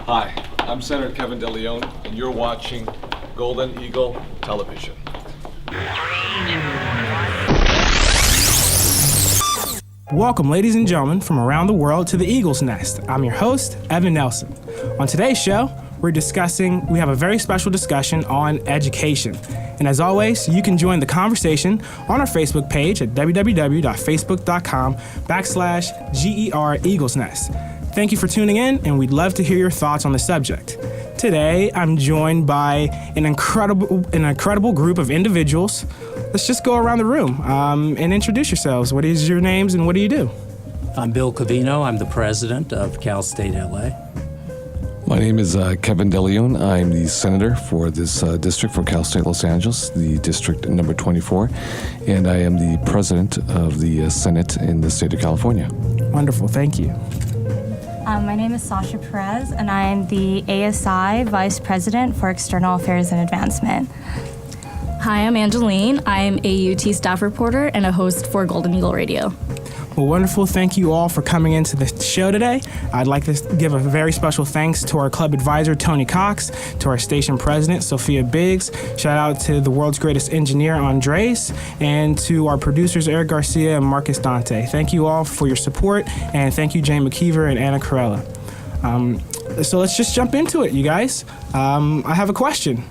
Hi, I'm Senator Kevin de León, and you're watching Golden Eagle Television. Welcome, ladies and gentlemen, from around the world to the Eagle's Nest. I'm your host, Evan Nelson. On today's show, we have a very special discussion on education. And as always, you can join the conversation on our Facebook page at www.facebook.com/GER Eagle's Nest. Thank you for tuning in, and we'd love to hear your thoughts on the subject. Today, I'm joined by an incredible group of individuals. Let's just go around the room and introduce yourselves. What is your names and what do you do? I'm Bill Covino. I'm the president of Cal State LA. My name is Kevin de León. I'm the senator for this district for Cal State Los Angeles, the district number 24, and I am the president of the Senate in the state of California. Wonderful, thank you. My name is Sasha Perez, and I am the ASI Vice President for External Affairs and Advancement. Hi, I'm Angeline. I'm a UT staff reporter and a host for Golden Eagle Radio. Well, wonderful. Thank you all for coming into the show today. I'd like to give a very special thanks to our club advisor, Tony Cox, to our station president, Sophia Biggs. Shout out to the world's greatest engineer, Andres, and to our producers, Eric Garcia and Marcus Dante. Thank you all for your support, and thank you, Jane McKeever and Anna Corella. So let's just jump into it, you guys. I have a question.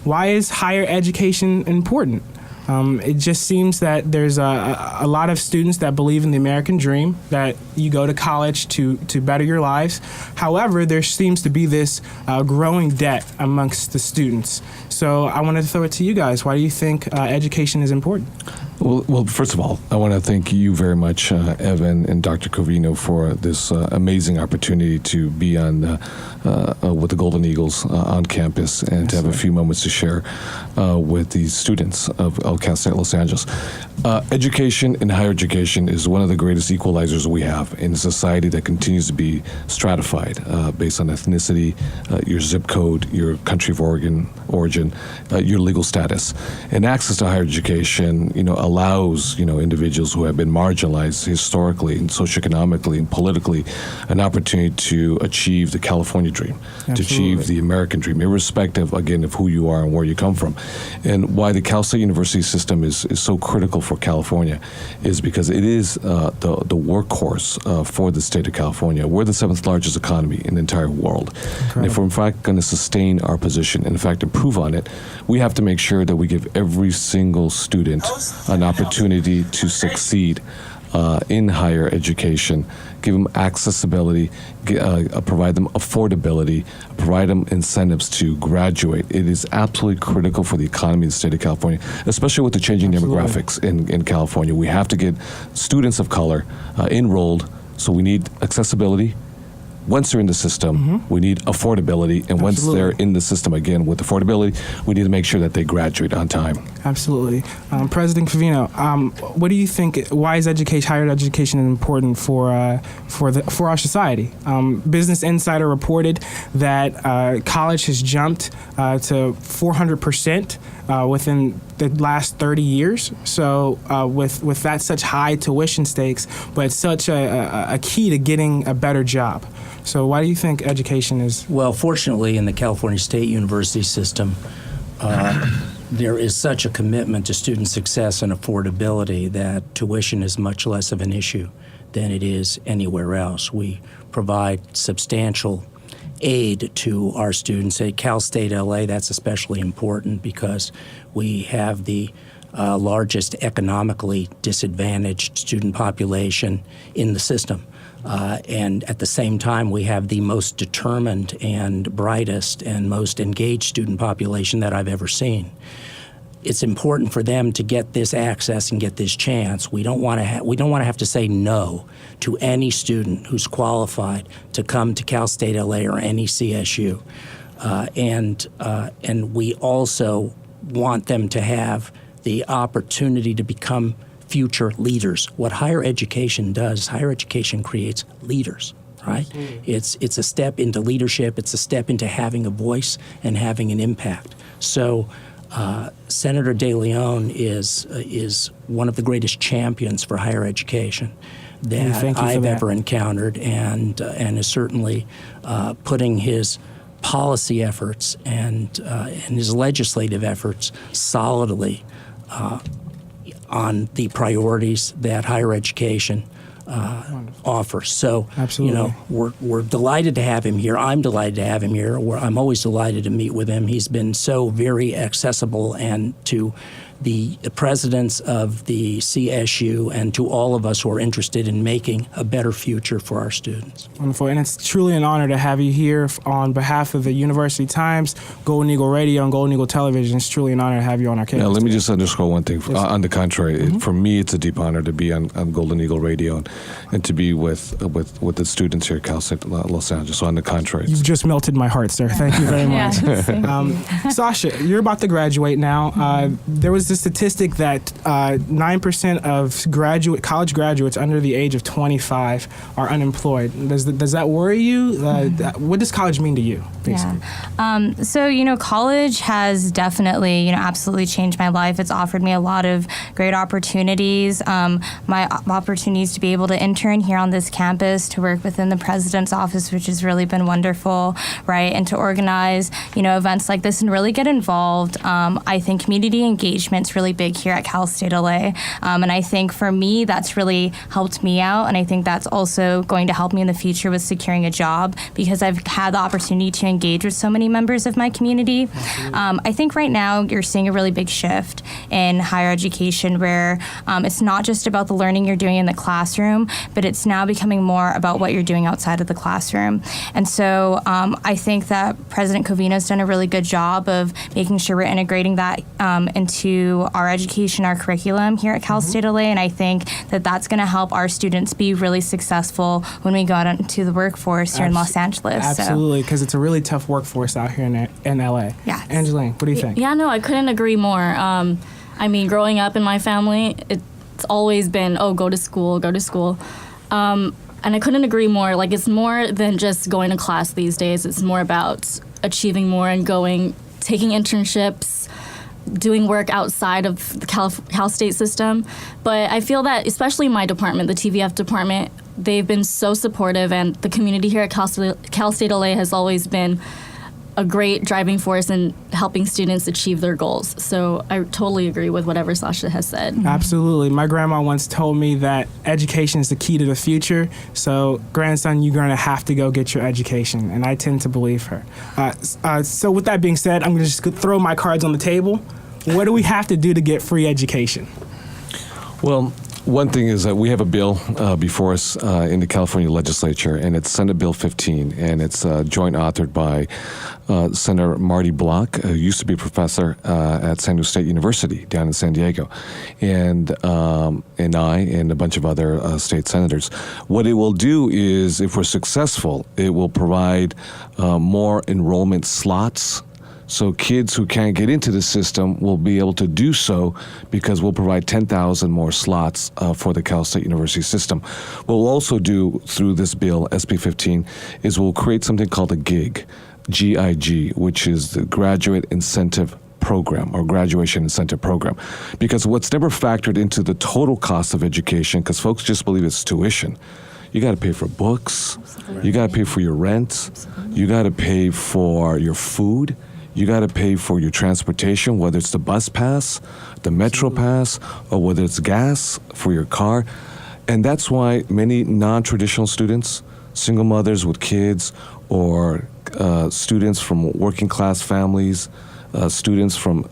Why is higher education important? It just seems that there's a lot of students that believe in the American dream, that you go to college to better your lives. However, there seems to be this growing debt amongst the students. So I wanted to throw it to you guys. Why do you think education is important? Well, first of all, I want to thank you very much, Evan and Dr. Covino, for this amazing opportunity to be on with the Golden Eagles on campus and to have a few moments to share with the students of Cal State Los Angeles. Education and higher education is one of the greatest equalizers we have in a society that continues to be stratified based on ethnicity, your zip code, your country of origin, your legal status. And access to higher education, allows, individuals who have been marginalized historically and socioeconomically and politically an opportunity to achieve the California dream, Absolutely. To achieve the American dream, irrespective, again, of who you are and where you come from. And why the Cal State University system is so critical for California is because it is the workhorse for the state of California. We're the 7th largest economy in the entire world. Incredible. And if we're in fact going to sustain our position and in fact improve on it, we have to make sure that we give every single student an opportunity to succeed in higher education, give them accessibility, provide them affordability, provide them incentives to graduate. It is absolutely critical for the economy of the state of California, especially with the changing demographics in California. We have to get students of color enrolled, so we need accessibility. Once they're in the system, we need affordability, and once they're in the system again with affordability, we need to make sure that they graduate on time. Absolutely. President Covino, what do you think, why is higher education important for our society? Business Insider reported that college has jumped to 400% within the last 30 years. So with that such high tuition stakes, but such a key to getting a better job. So why do you think education is? Well, fortunately, in the California State University system, there is such a commitment to student success and affordability that tuition is much less of an issue than it is anywhere else. We provide substantial aid to our students. At Cal State LA, that's especially important because we have the largest economically disadvantaged student population in the system. And at the same time, we have the most determined and brightest and most engaged student population that I've ever seen. It's important for them to get this access and get this chance. We don't want to have to say no to any student who's qualified to come to Cal State LA or any CSU. And we also want them to have the opportunity to become future leaders. What higher education does, higher education creates leaders, right? It's a step into leadership. It's a step into having a voice and having an impact. So Senator de León is one of the greatest champions for higher education. that Thank you for I've that. ever encountered, and is certainly putting his policy efforts and his legislative efforts solidly on the priorities that higher education offers. So, Absolutely. we're delighted to have him here. I'm delighted to have him here. I'm always delighted to meet with him. He's been so very accessible, and to the presidents of the CSU and to all of us who are interested in making a better future for our students. Wonderful, and it's truly an honor to have you here on behalf of the University Times, Golden Eagle Radio, and Golden Eagle Television. It's truly an honor to have you on our campus. Now, let me today. just underscore one thing. On the contrary, for me, it's a deep honor to be on Golden Eagle Radio and to be with the students here at Cal State Los Angeles. So on the contrary, You've just melted my heart, sir. Thank you very much. Sasha, you're about to graduate now. There was the statistic that 9% of college graduates under the age of 25 are unemployed. Does that worry you? What does college mean to you, basically? Yeah. So, college has definitely, absolutely changed my life. It's offered me a lot of great opportunities. My opportunities to be able to intern here on this campus, to work within the president's office, which has really been wonderful, right? And to organize, events like this and really get involved. I think community engagement's really big here at Cal State LA. And I think for me, that's really helped me out. And I think that's also going to help me in the future with securing a job, because I've had the opportunity to engage with so many members of my community. I think right now you're seeing a really big shift in higher education where it's not just about the learning you're doing in the classroom, but it's now becoming more about what you're doing outside of the classroom. And so I think that President Covino's done a really good job of making sure we're integrating that into our education, our curriculum here at Cal State LA, and I think that that's going to help our students be really successful when we go out into the workforce here in Los Angeles. Absolutely, because it's a really tough workforce out here in LA. Yes. Angeline, what do you think? Yeah, no, I couldn't agree more. Growing up in my family, it's always been, go to school, go to school. And I couldn't agree more. Like, it's more than just going to class these days. It's more about achieving more and taking internships, doing work outside of the Cal State system. But I feel that, especially my department, the TVF department, they've been so supportive, and the community here at Cal State LA has always been a great driving force in helping students achieve their goals. So I totally agree with whatever Sasha has said. Absolutely. My grandma once told me that education is the key to the future. So, grandson, you're going to have to go get your education. And I tend to believe her. So with that being said, I'm going to just throw my cards on the table. What do we have to do to get free education? well, one thing is that we have a bill before us in the California legislature, and it's Senate Bill 15, and it's joint authored by Senator Marty Block, who used to be a professor at San Jose State University down in San Diego, and I and a bunch of other state senators. What it will do is, if we're successful, it will provide more enrollment slots. So kids who can't get into the system will be able to do so because we'll provide 10,000 more slots for the Cal State University system. What we'll also do through this bill, SB 15, is we'll create something called a GIG, G-I-G, which is the Graduate Incentive Program or Graduation Incentive Program. Because what's never factored into the total cost of education, because folks just believe it's tuition. You got to pay for books. You got to pay for your rent. You got to pay for your food. You got to pay for your transportation, whether it's the bus pass, the metro pass, or whether it's gas for your car. And that's why many non-traditional students, single mothers with kids, or students from working class families, students from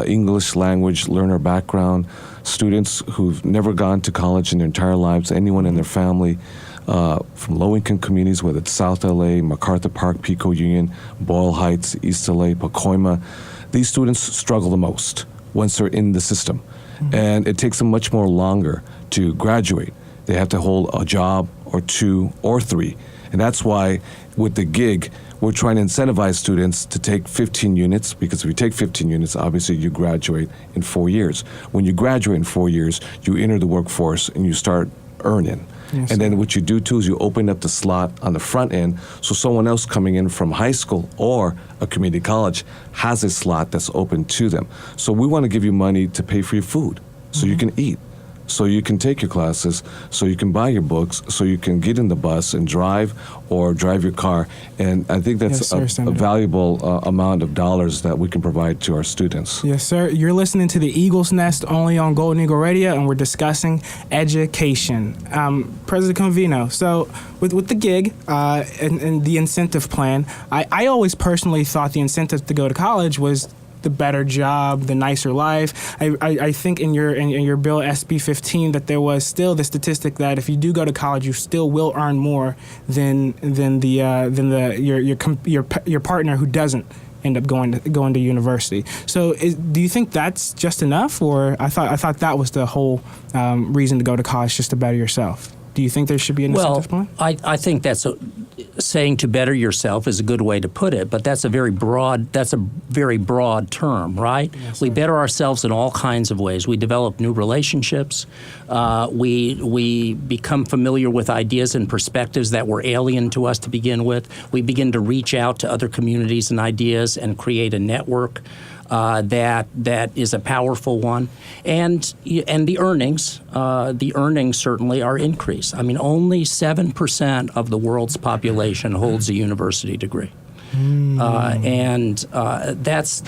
English language learner background, students who've never gone to college in their entire lives, anyone in their family, from low-income communities, whether it's South LA, MacArthur Park, Pico Union, Boyle Heights, East LA, Pacoima. These students struggle the most once they're in the system. Mm-hmm. And it takes them much more longer to graduate. They have to hold a job or 2 or 3. And that's why with the GIG, we're trying to incentivize students to take 15 units, because if you take 15 units, obviously you graduate in 4 years. When you graduate in 4 years, you enter the workforce and you start earning. Yes, and then what you do too is you open up the slot on the front end, so someone else coming in from high school or a community college has a slot that's open to them. So we want to give you money to pay for your food, so you can eat. so you can take your classes, so you can buy your books, so you can get in the bus and drive or drive your car. And I think that's Yes, sir, a Senator. valuable amount of dollars that we can provide to our students. Yes, sir. You're listening to the Eagle's Nest only on Golden Eagle Radio, and we're discussing education. President Convino, so with the gig and the incentive plan, I always personally thought the incentive to go to college was the better job, the nicer life. I think in your bill SB 15 that there was still the statistic that if you do go to college, you still will earn more than your partner who doesn't end up going to university. So do you think that's just enough, or I thought that was the whole reason to go to college, just to better yourself? Do you think there should be an incentive plan? I think saying to better yourself is a good way to put it, but that's a very broad term, right? Yes, we sir. better ourselves in all kinds of ways. We develop new relationships. We become familiar with ideas and perspectives that were alien to us to begin with. We begin to reach out to other communities and ideas and create a network that is a powerful one, and the earnings certainly are increased. I mean, only 7% of the world's population holds a university degree, and that's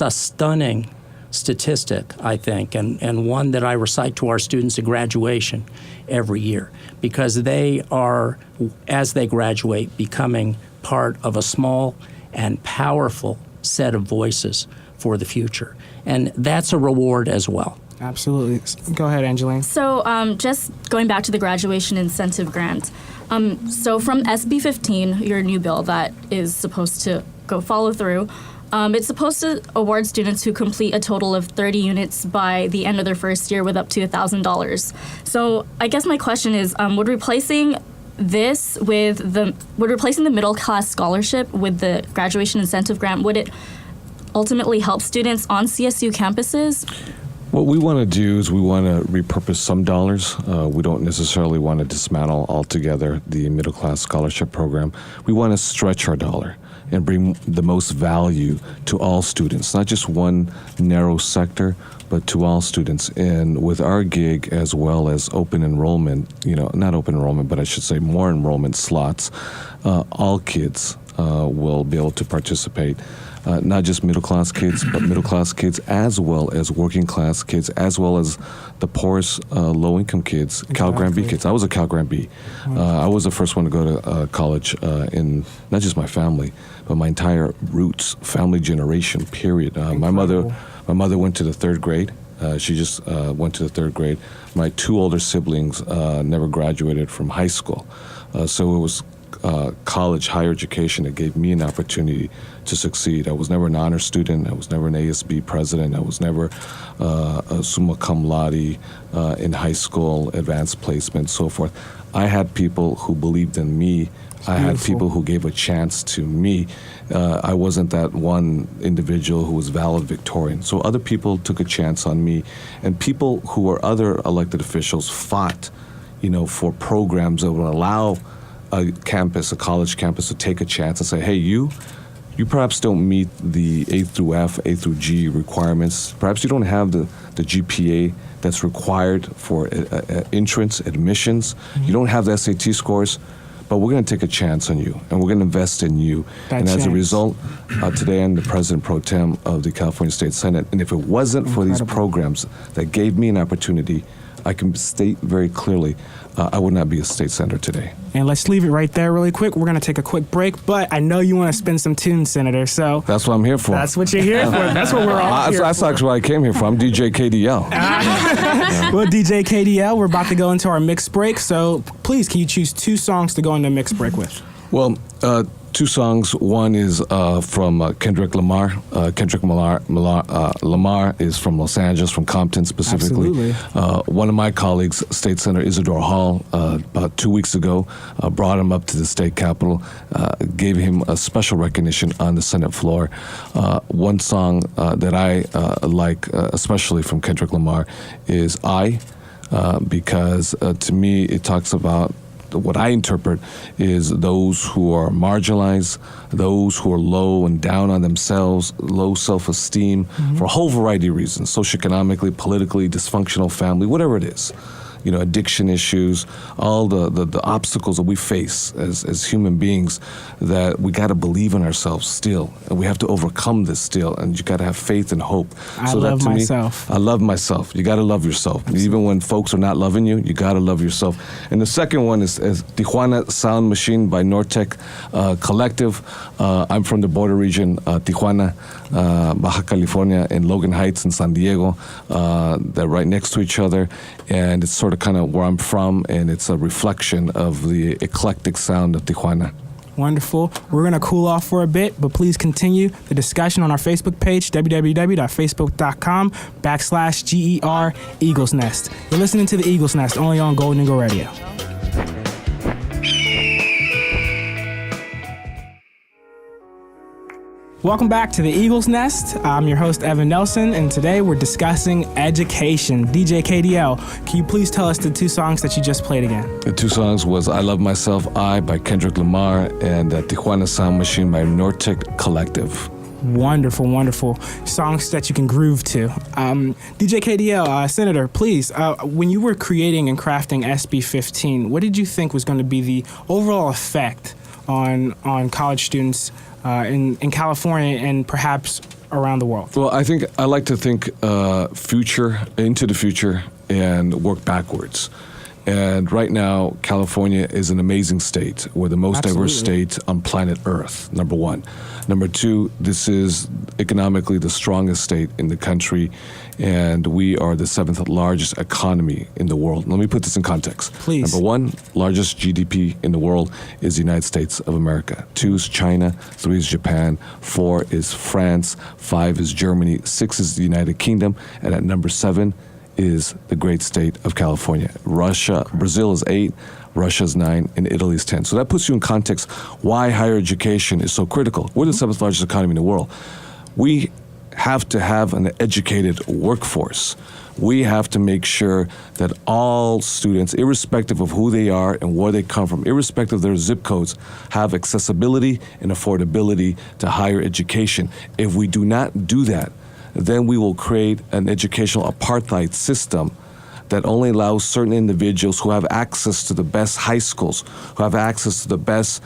a stunning statistic, I think, and one that I recite to our students at graduation every year, because they are, as they graduate, becoming part of a small and powerful set of voices for the future. And that's a reward as well. Absolutely. Go ahead, Angeline. So just going back to the graduation incentive grant. So from SB 15, your new bill that is supposed to go follow through, it's supposed to award students who complete a total of 30 units by the end of their first year with up to $1,000. So I guess my question is, would replacing the middle class scholarship with the graduation incentive grant, would it ultimately help students on CSU campuses? What we want to do is we want to repurpose some dollars. We don't necessarily want to dismantle altogether the middle class scholarship program. We want to stretch our dollar and bring the most value to all students, not just one narrow sector, but to all students. And with our gig, as well as open enrollment, not open enrollment, but I should say more enrollment slots, all kids will be able to participate. Not just middle-class kids, but middle-class kids as well as working-class kids, as well as the poorest low-income kids, Cal Grant B kids. I was a Cal Grant B. I was the first one to go to college in not just my family, but my entire roots, family generation, period. My mother went to the third grade. She just went to the third grade. My two older siblings never graduated from high school. So it was college, higher education that gave me an opportunity to succeed. I was never an honor student. I was never an ASB president. I was never a summa cum laude in high school, advanced placement, so forth. I had people who believed in me. I had people who gave a chance to me. I wasn't that one individual who was valedictorian. So other people took a chance on me, and people who were other elected officials fought, for programs that would allow a college campus to take a chance and say, hey, you perhaps don't meet the A through F, A through G requirements. Perhaps you don't have the GPA that's required for entrance, admissions. Mm-hmm. You don't have the SAT scores, but we're going to take a chance on you, and we're going to invest in you. As a result, today I'm the president pro tem of the California State Senate. And if it wasn't for these programs that gave me an opportunity, I can state very clearly, I would not be a state senator today. And let's leave it right there really quick. We're going to take a quick break, but I know you want to spin some tunes, Senator, so... That's what I'm here for. That's what you're here for. That's what we're all here for. That's actually what I came here for. I'm DJ KDL. Well, DJ KDL, we're about to go into our mixed break, so please, can you choose two songs to go into mixed break with? Well, two songs. One is from Kendrick Lamar. Kendrick Lamar is from Los Angeles, from Compton specifically. Absolutely. One of my colleagues, State Senator Isidore Hall, about 2 weeks ago, brought him up to the state capitol, gave him a special recognition on the Senate floor. One song that I like, especially from Kendrick Lamar, is I, because to me it talks about what I interpret is those who are marginalized, those who are low and down on themselves, low self-esteem, for a whole variety of reasons, socioeconomically, politically, dysfunctional family, whatever it is. Addiction issues, all the obstacles that we face as human beings, that we got to believe in ourselves still, and we have to overcome this still, and you got to have faith and hope. I love myself. I love myself. You got to love yourself. Absolutely. Even when folks are not loving you, you got to love yourself. And the second one is Tijuana Sound Machine by Nortec Collective. I'm from the border region, Tijuana, Baja California, and Logan Heights in San Diego. They're right next to each other, and it's sort of kind of where I'm from, and it's a reflection of the eclectic sound of Tijuana. Wonderful. We're going to cool off for a bit, but please continue the discussion on our Facebook page, www.facebook.com/GER Eagles Nest. You're listening to the Eagles Nest, only on Golden Eagle Radio. Welcome back to the Eagles Nest. I'm your host, Evan Nelson, and today we're discussing education. DJ KDL, can you please tell us the two songs that you just played again? The two songs was I Love Myself, I by Kendrick Lamar, and Tijuana Sound Machine by Nortec Collective. Wonderful, wonderful songs that you can groove to. DJ KDL, Senator, please, when you were creating and crafting SB 15, what did you think was going to be the overall effect on college students in California and perhaps around the world? Well, I like to think into the future and work backwards. And right now, California is an amazing state. We're the most diverse state on planet Earth, number one. Number two, this is economically the strongest state in the country, and we are the 7th largest economy in the world. Let me put this in context. Please. Number one, largest GDP in the world is the United States of America. 2 is China, 3 is Japan, 4 is France, 5 is Germany, 6 is the United Kingdom, and at number 7 is the great state of California. Brazil is 8, Russia's 9, and Italy is 10. So that puts you in context why higher education is so critical. We're the 7th largest economy in the world. We have to have an educated workforce. We have to make sure that all students, irrespective of who they are and where they come from, irrespective of their zip codes, have accessibility and affordability to higher education. If we do not do that, then we will create an educational apartheid system that only allows certain individuals who have access to the best high schools, who have access to the best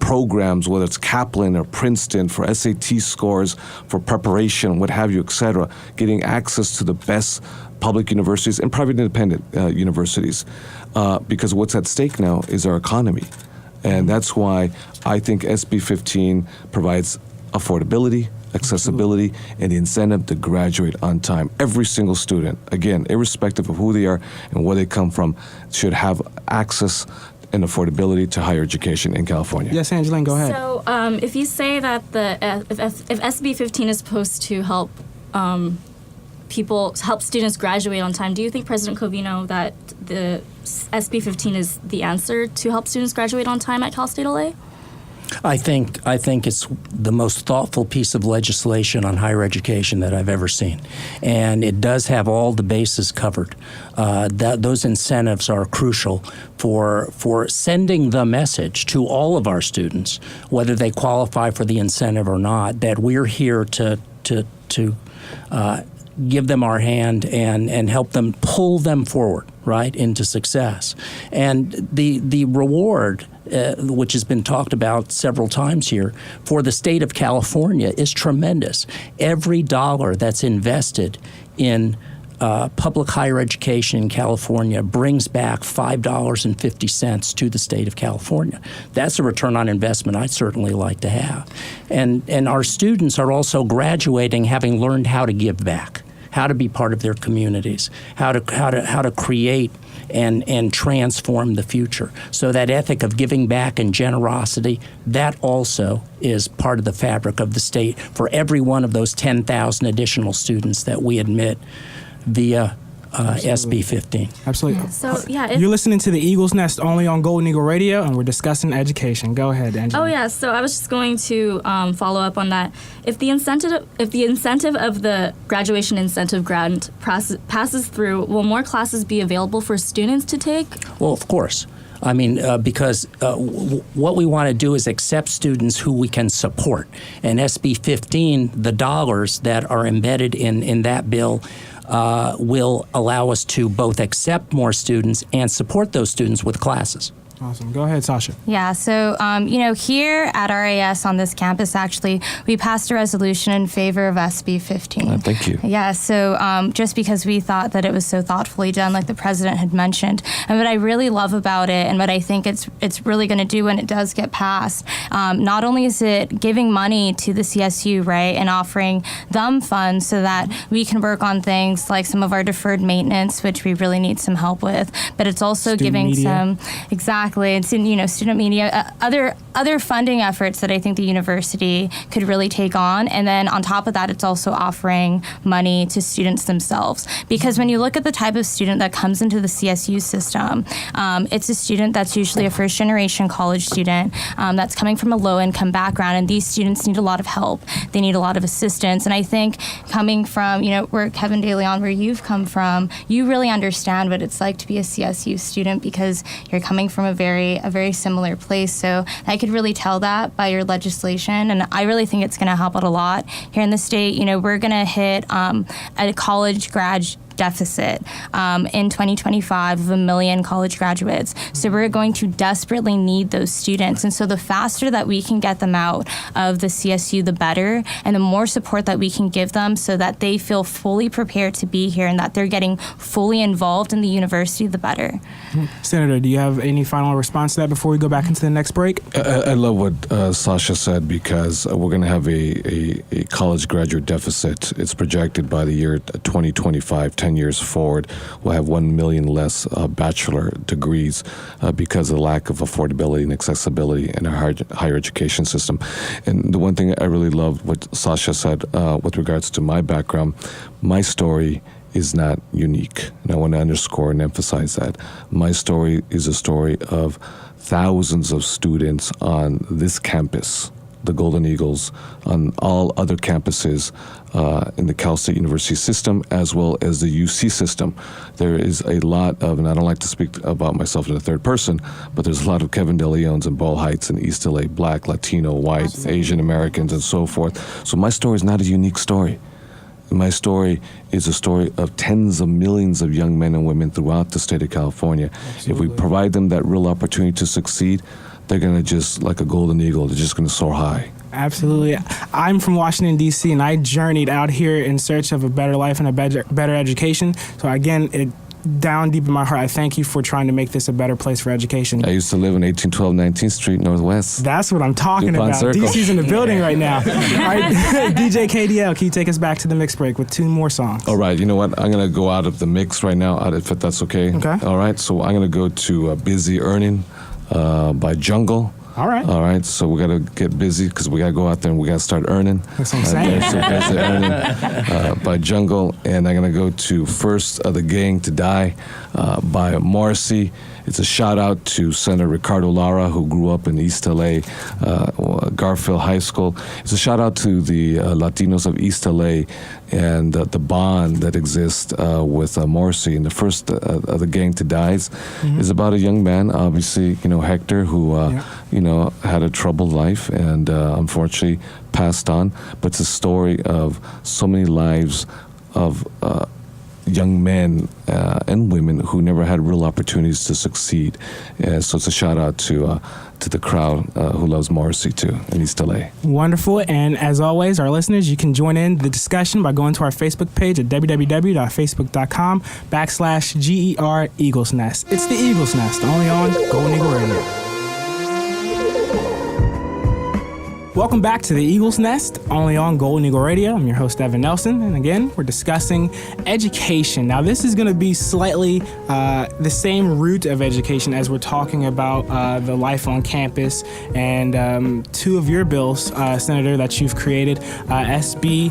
programs, whether it's Kaplan or Princeton, for SAT scores, for preparation, what have you, et cetera, getting access to the best public universities and private independent universities. Because what's at stake now is our economy. And that's why I think SB 15 provides affordability, accessibility, and the incentive to graduate on time. Every single student, again, irrespective of who they are and where they come from, should have access and affordability to higher education in California. Yes, Angeline, go ahead. So if you say that if SB 15 is supposed to help help students graduate on time, do you think, President Covino, that the SB 15 is the answer to help students graduate on time at Cal State LA? I think it's the most thoughtful piece of legislation on higher education that I've ever seen, and it does have all the bases covered. Those incentives are crucial for sending the message to all of our students, whether they qualify for the incentive or not, that we're here to give them our hand and help them pull them forward, right, into success. And the reward, which has been talked about several times here, for the state of California is tremendous. Every dollar that's invested in public higher education in California brings back $5.50 to the state of California. That's a return on investment I'd certainly like to have. And our students are also graduating having learned how to give back, how to be part of their communities, how to create and transform the future. So that ethic of giving back and generosity, that also is part of the fabric of the state for every one of those 10,000 additional students that we admit via SB 15. Absolutely. Yeah. So, you're listening to the Eagles Nest only on Golden Eagle Radio, and we're discussing education. Go ahead, Angela. Oh yeah. So I was just going to follow up on that. If the incentive of the graduation incentive grant passes through, will more classes be available for students to take? Well, of course. I mean, because what we want to do is accept students who we can support. And SB 15, the dollars that are embedded in that bill will allow us to both accept more students and support those students with classes. Awesome. Go ahead, Sasha. Yeah, so, here at RAS on this campus, actually, we passed a resolution in favor of SB 15. Thank you. Yeah, so just because we thought that it was so thoughtfully done, like the president had mentioned. And what I really love about it and what I think it's really going to do when it does get passed, not only is it giving money to the CSU, right, and offering them funds so that we can work on things like some of our deferred maintenance, which we really need some help with, but it's also Student giving media. some, exactly. It's in, student media, other funding efforts that I think the university could really take on. And then on top of that, it's also offering money to students themselves. Because when you look at the type of student that comes into the CSU system, it's a student that's usually a first generation college student that's coming from a low income background. And these students need a lot of help. They need a lot of assistance. And I think coming from, where Kevin de León, where you've come from, you really understand what it's like to be a CSU student because you're coming from a very similar place. So I could really tell that by your legislation, and I really think it's going to help out a lot here in the state. We're going to hit a college grad deficit in 2025 of 1 million college graduates. So we're going to desperately need those students. And so the faster that we can get them out of the CSU, the better, and the more support that we can give them so that they feel fully prepared to be here and that they're getting fully involved in the university, the better. Senator, do you have any final response to that before we go back into the next break? I love what Sasha said because we're going to have a college graduate deficit. It's projected by the year 2025, 10 years forward, we'll have 1 million less bachelor degrees because of the lack of affordability and accessibility in our higher education system. And the one thing I really loved what Sasha said with regards to my background, my story is not unique. And I want to underscore and emphasize that. My story is a story of thousands of students on this campus, the Golden Eagles, on all other campuses in the Cal State University system, as well as the UC system. There is a lot of, and I don't like to speak about myself in the third person, but there's a lot of Kevin de Leóns in Boyle Heights and East LA, Black, Latino, white, Asian Americans, and so forth. So my story is not a unique story. My story is a story of tens of millions of young men and women throughout the state of California. Absolutely. If we provide them that real opportunity to succeed, they're going to just, like a golden eagle, they're just going to soar high. Absolutely. I'm from Washington, D.C., and I journeyed out here in search of a better life and a better education. So again, down deep in my heart, I thank you for trying to make this a better place for education. I used to live in 1812 19th Street Northwest. That's what I'm talking DuPont about. Circle. DC's in the building right now. All right, DJ KDL, can you take us back to the mix break with 2 more songs? All right, you know what? I'm going to go out of the mix right now, if that's okay. Okay. All right, so I'm going to go to Busy Earning by Jungle. All right. All right, so we got to get busy because we got to go out there and we got to start earning. That's what I'm saying. So Busy Earning by Jungle. And I'm going to go to First of the Gang to Die by Morrissey. It's a shout out to Senator Ricardo Lara, who grew up in East LA, Garfield High School. It's a shout out to the Latinos of East LA and the bond that exists with Morrissey. And the First of the Gang to Die is about a young man, obviously, Hector, who, had a troubled life and unfortunately passed on. But it's a story of so many lives of young men and women who never had real opportunities to succeed. So it's a shout out to the crowd who loves Morrissey too in East LA. Wonderful. And as always, our listeners, you can join in the discussion by going to our Facebook page at www.facebook.com/GER Eagles Nest. It's the Eagles Nest, only on Golden Eagle Radio. Welcome back to the Eagles Nest, only on Golden Eagle Radio. I'm your host, Evan Nelson, and again, we're discussing education. Now, this is going to be slightly the same route of education as we're talking about the life on campus and 2 of your bills, Senator, that you've created, SB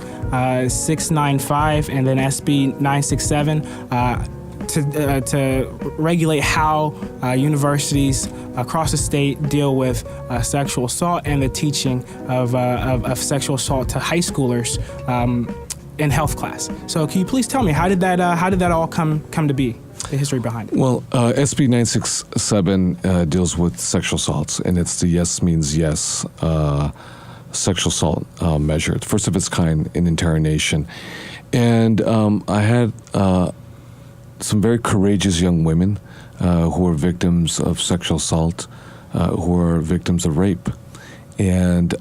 695 and then SB 967. To regulate how universities across the state deal with sexual assault and the teaching of sexual assault to high schoolers in health class. So can you please tell me, how did that all come to be? the history behind it? Well, SB 967 deals with sexual assaults, and it's the yes means yes sexual assault measure, first of its kind in the entire nation. And I had some very courageous young women who were victims of sexual assault, who were victims of rape. And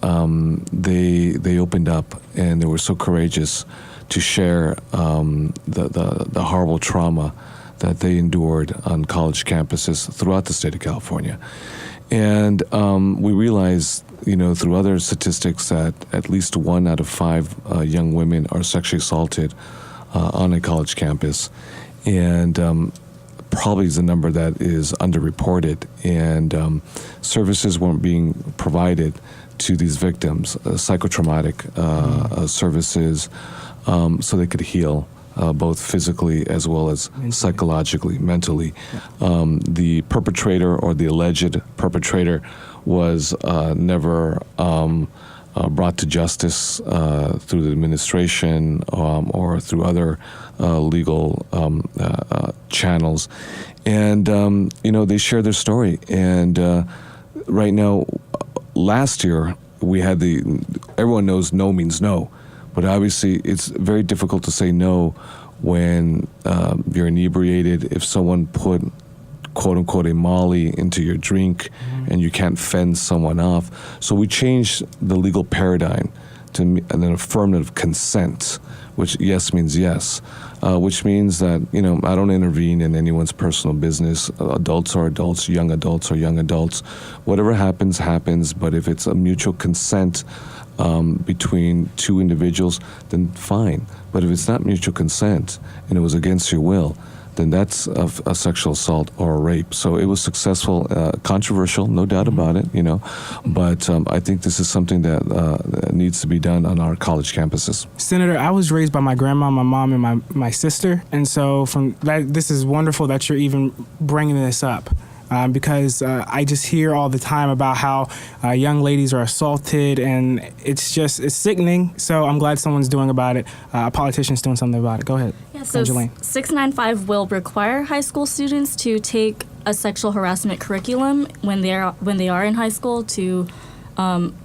they opened up, and they were so courageous to share the horrible trauma that they endured on college campuses throughout the state of California. And we realized, through other statistics that at least 1 out of 5 young women are sexually assaulted on a college campus. And probably is a number that is underreported, and services weren't being provided to these victims, psychotraumatic services, so they could heal both physically as well as psychologically, mentally. The perpetrator or the alleged perpetrator was never brought to justice through the administration or through other legal channels. And, they share their story. And right now, last year, we had everyone knows no means no. But obviously, it's very difficult to say no when you're inebriated. If someone put, quote unquote, a Molly into your drink and you can't fend someone off. So we changed the legal paradigm to an affirmative consent, which yes means yes, which means that, I don't intervene in anyone's personal business. Adults are adults, young adults are young adults. Whatever happens, happens. But if it's a mutual consent between two individuals, then fine. But if it's not mutual consent and it was against your will, then that's a sexual assault or a rape. So it was successful, controversial, no doubt about it, But I think this is something that needs to be done on our college campuses. Senator, I was raised by my grandma, my mom, and my sister. And so from that, this is wonderful that you're even bringing this up. Because I just hear all the time about how young ladies are assaulted, and it's sickening. So I'm glad someone's doing about it. A politician's doing something about it. Go ahead. Yeah, so Angeline. 695 will require high school students to take a sexual harassment curriculum when they are in high school to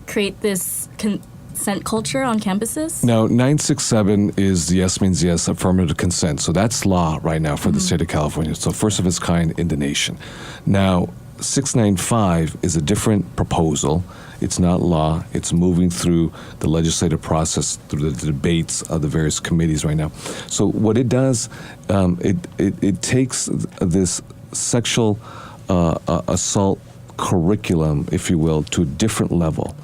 create this consent culture on campuses. Now, 967 is the yes means yes, affirmative consent. So that's law right now for the state of California. So first of its kind in the nation. Now, 695 is a different proposal. It's not law. It's moving through the legislative process, through the debates of the various committees right now. So what it does, it takes this sexual assault curriculum, if you will, to a different level.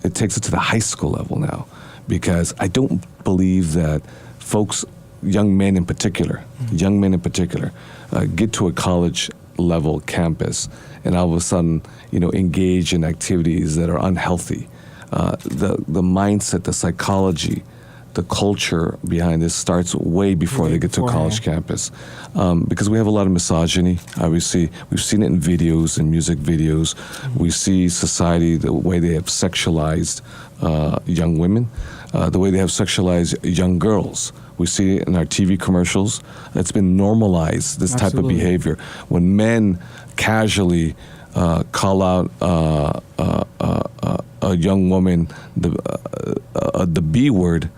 It takes it to the high school level now, because I don't believe that folks, young men in particular, get to a college level campus and all of a sudden, engage in activities that are unhealthy. The mindset, the psychology, the culture behind this starts way before they get to a college campus. Because we have a lot of misogyny. Obviously, we've seen it in videos and music videos. We see society, the way they have sexualized young women, the way they have sexualized young girls. We see it in our TV commercials. It's been normalized, this type of behavior. When men casually call out a young woman the B word,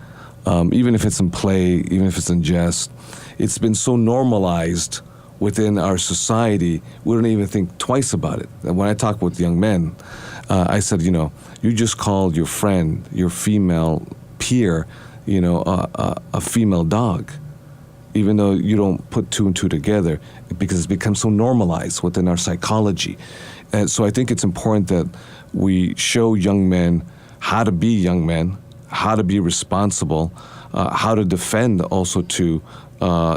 even if it's in play, even if it's in jest, it's been so normalized within our society, we don't even think twice about it. And when I talk with young men, I said, you just called your friend, your female peer, a female dog, even though you don't put two and two together, because it's become so normalized within our psychology. And so I think it's important that we show young men how to be young men, how to be responsible, how to defend also to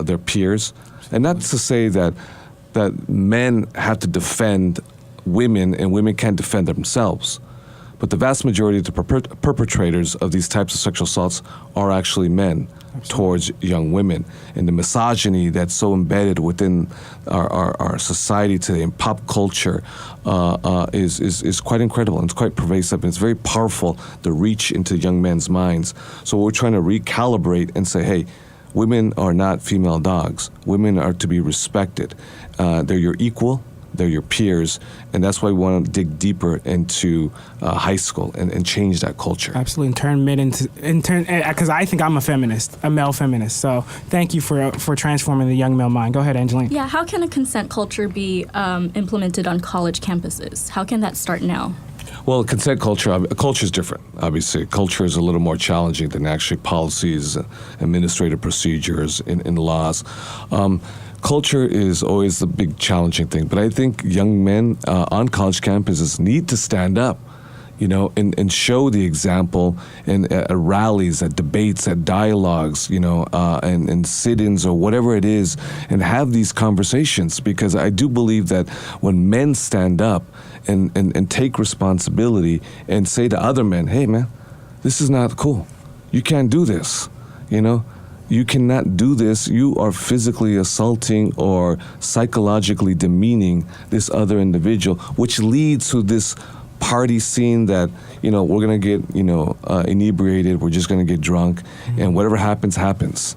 their peers. And not to say that men have to defend women and women can't defend themselves. But the vast majority of the perpetrators of these types of sexual assaults are actually men towards young women. And the misogyny that's so embedded within our society today and pop culture is quite incredible, and it's quite pervasive, and it's very powerful, the reach into young men's minds. So we're trying to recalibrate and say, hey, women are not female dogs. Women are to be respected. They're your equal. They're your peers, and that's why we want to dig deeper into high school and change that culture. Absolutely, and turn men into, because I think I'm a feminist, a male feminist. So thank you for transforming the young male mind. Go ahead, Angeline. Yeah, how can a consent culture be implemented on college campuses? How can that start now? Well, consent culture is different, obviously. Culture is a little more challenging than actually policies, administrative procedures in laws. Culture is always the big challenging thing, but I think young men on college campuses need to stand up, and show the example at rallies, at debates, at dialogues, and sit-ins or whatever it is, and have these conversations, because I do believe that when men stand up and take responsibility and say to other men, hey man, this is not cool. You can't do this, You cannot do this. You are physically assaulting or psychologically demeaning this other individual, which leads to this party scene that, we're going to get, inebriated. We're just going to get drunk. And whatever happens, happens.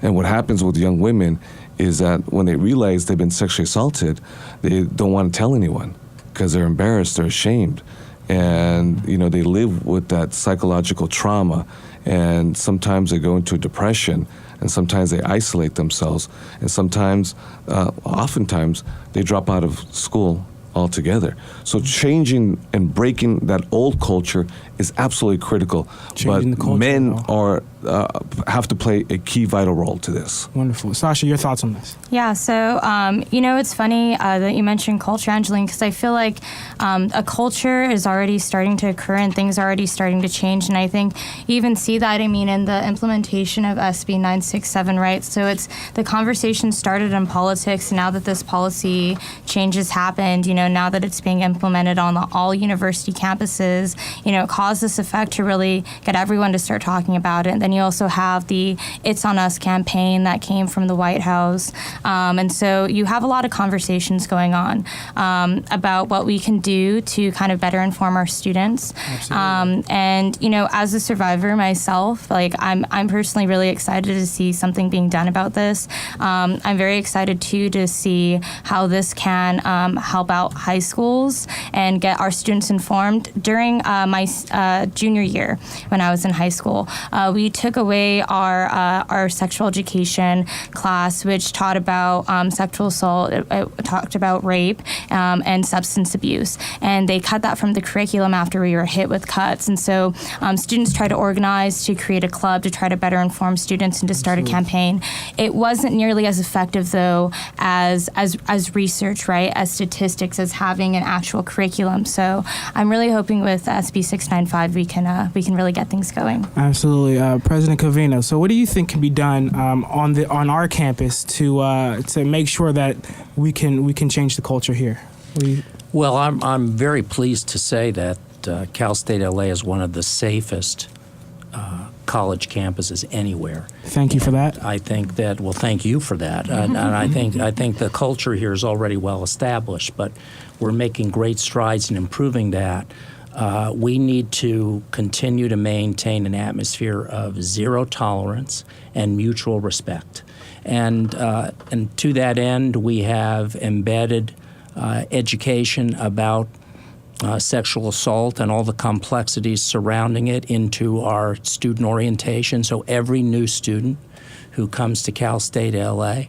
And what happens with young women is that when they realize they've been sexually assaulted, they don't want to tell anyone because they're embarrassed, they're ashamed. And, they live with that psychological trauma. And sometimes they go into a depression, and sometimes they isolate themselves, and sometimes, oftentimes, they drop out of school altogether. So changing and breaking that old culture is absolutely critical. Changing but the culture, men have to play a key vital role to this. Wonderful. Sasha, your thoughts on this? Yeah, so, it's funny that you mentioned culture, Angeline, because I feel like a culture is already starting to occur and things are already starting to change. And I think you even see that, in the implementation of SB 967, right? So it's the conversation started in politics. Now that this policy change has happened, now that it's being implemented on all university campuses, it caused this effect to really get everyone to start talking about it. And then you also have the It's On Us campaign that came from the White House. And so you have a lot of conversations going on about what we can do to kind of better inform our students. And, as a survivor myself, I'm personally really excited to see something being done about this. I'm very excited, too, to see how this can help out high schools and get our students informed. During my junior year, when I was in high school, we took away our sexual education class, which taught about sexual assault, it talked about rape and substance abuse. And they cut that from the curriculum after we were hit with cuts. And so students tried to organize to create a club to try to better inform students and to start a campaign. It wasn't nearly as effective, though, as research, right, as statistics, as having an actual curriculum. So I'm really hoping with SB 695 we can really get things going. Absolutely. President Covino, so what do you think can be done on our campus to make sure that we can change the culture here? Well, I'm very pleased to say that Cal State LA is one of the safest college campuses anywhere. Thank you for that. I think that, well, thank you for that. And I think the culture here is already well established, but we're making great strides in improving that. We need to continue to maintain an atmosphere of zero tolerance and mutual respect. And to that end, we have embedded education about sexual assault and all the complexities surrounding it into our student orientation. So every new student who comes to Cal State LA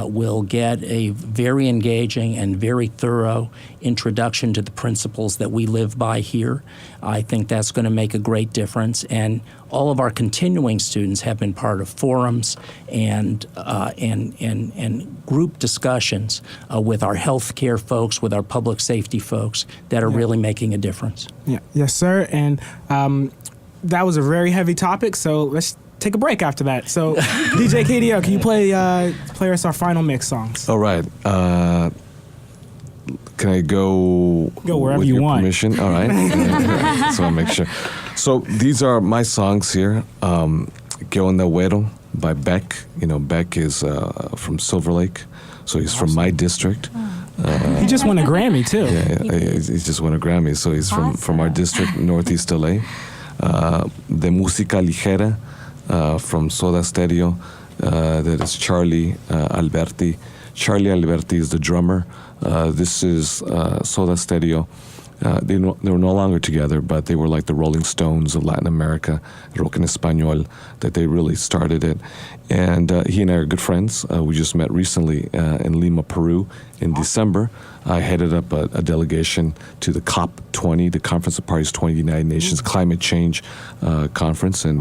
will get a very engaging and very thorough introduction to the principles that we live by here. I think that's going to make a great difference. And all of our continuing students have been part of forums and group discussions with our healthcare folks, with our public safety folks that are really making a difference. Yeah. Yes, sir. And that was a very heavy topic, so let's take a break after that. So, DJ KDL, can you play us our final mix songs? All right. Can I go wherever with you your want. permission? All right. So I'll make sure. So these are my songs here. Que Onda Güero by Beck. Beck is from Silver Lake, so he's from my district. He just won a Grammy, too. Yeah, he just won a Grammy, so he's from our district, Northeast LA. De Música Ligera from Soda Stereo. that is Charlie Alberti. Charlie Alberti is the drummer. This is Soda Stereo. They were no longer together, but they were like the Rolling Stones of Latin America, rock en español, that they really started it. And he and I are good friends. We just met recently in Lima, Peru in December. I headed up a delegation to the COP20, the Conference of Parties 20 United Nations Climate Change Conference. And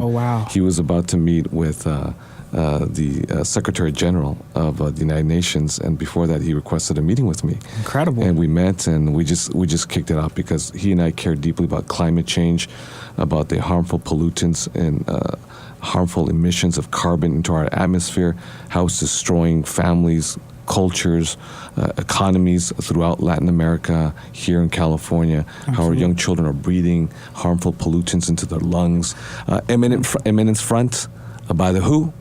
he was about to meet with the Secretary General of the United Nations, and before that, he requested a meeting with me. Incredible. And we met, and we just kicked it off because he and I care deeply about climate change, about the harmful pollutants and harmful emissions of carbon into our atmosphere, how it's destroying families, cultures, economies throughout Latin America, here in California, how our young children are breathing harmful pollutants into their lungs. Eminence Front by The Who.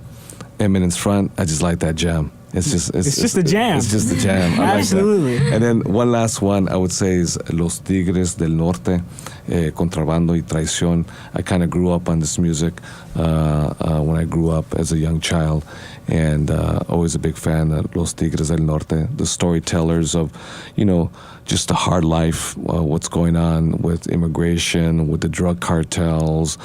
Eminence Front, I just like that jam. It's just a jam. It's just a jam. I Absolutely. Like that. And then one last one I would say is Los Tigres del Norte, Contrabando y Traición. I kind of grew up on this music when I grew up as a young child, and always a big fan of Los Tigres del Norte, the storytellers of, just the hard life, what's going on with immigration, with the drug cartels,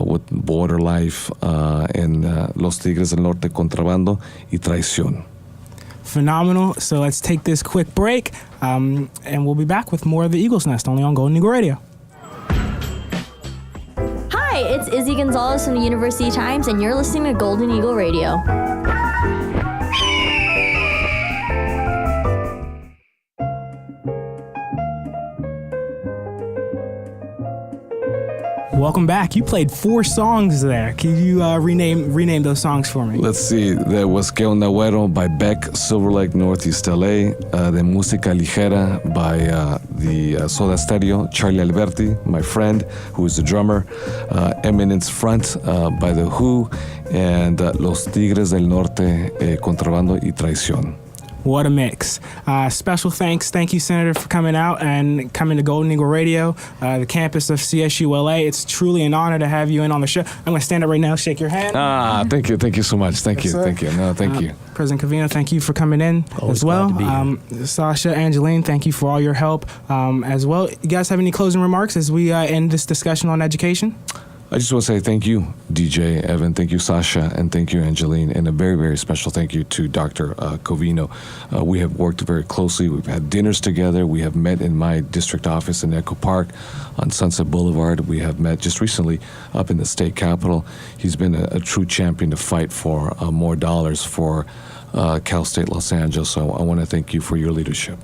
with border life, and Los Tigres del Norte, Contrabando y Traición. Phenomenal. So let's take this quick break, and we'll be back with more of the Eagle's Nest, only on Golden Eagle Radio. Hi, it's Izzy Gonzalez from the University Times, and you're listening to Golden Eagle Radio. Welcome back. You played 4 songs there. Can you rename those songs for me? Let's see. There was Que Onda Güero by Beck, Silver Lake, Northeast LA. De Música Ligera by the Soda Stereo, Charlie Alberti, my friend, who is the drummer. Eminence Front by The Who. And Los Tigres del Norte, Contrabando y Traición. What a mix. Special thanks. Thank you, Senator, for coming out and coming to Golden Eagle Radio, the campus of CSU LA. It's truly an honor to have you in on the show. I'm going to stand up right now, shake your hand. Thank you. Thank you so much. Thank you. Thank you. No, thank you. President Covino, thank you for coming in Always as well. glad to be here. Sasha, Angeline, thank you for all your help as well. You guys have any closing remarks as we end this discussion on education? I just want to say thank you, DJ Evan, thank you, Sasha, and thank you, Angeline, and a very, very special thank you to Dr. Covino. We have worked very closely. We've had dinners together. We have met in my district office in Echo Park on Sunset Boulevard. We have met just recently up in the state capitol. He's been a true champion to fight for more dollars for Cal State Los Angeles, so I want to thank you for your leadership.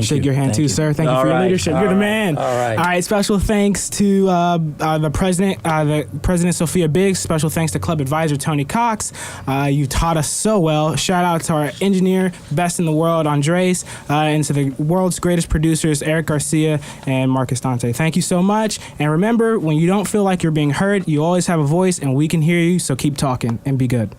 Shake your hand too, sir. Thank you for your leadership. You're the man. All right. All right. Special thanks to the President Sophia Biggs. Special thanks to Club Advisor Tony Cox. You taught us so well. Shout out to our engineer, best in the world, Andres, and to the world's greatest producers, Eric Garcia and Marcus Dante. Thank you so much. And remember, when you don't feel like you're being heard, you always have a voice, and we can hear you. So keep talking and be good.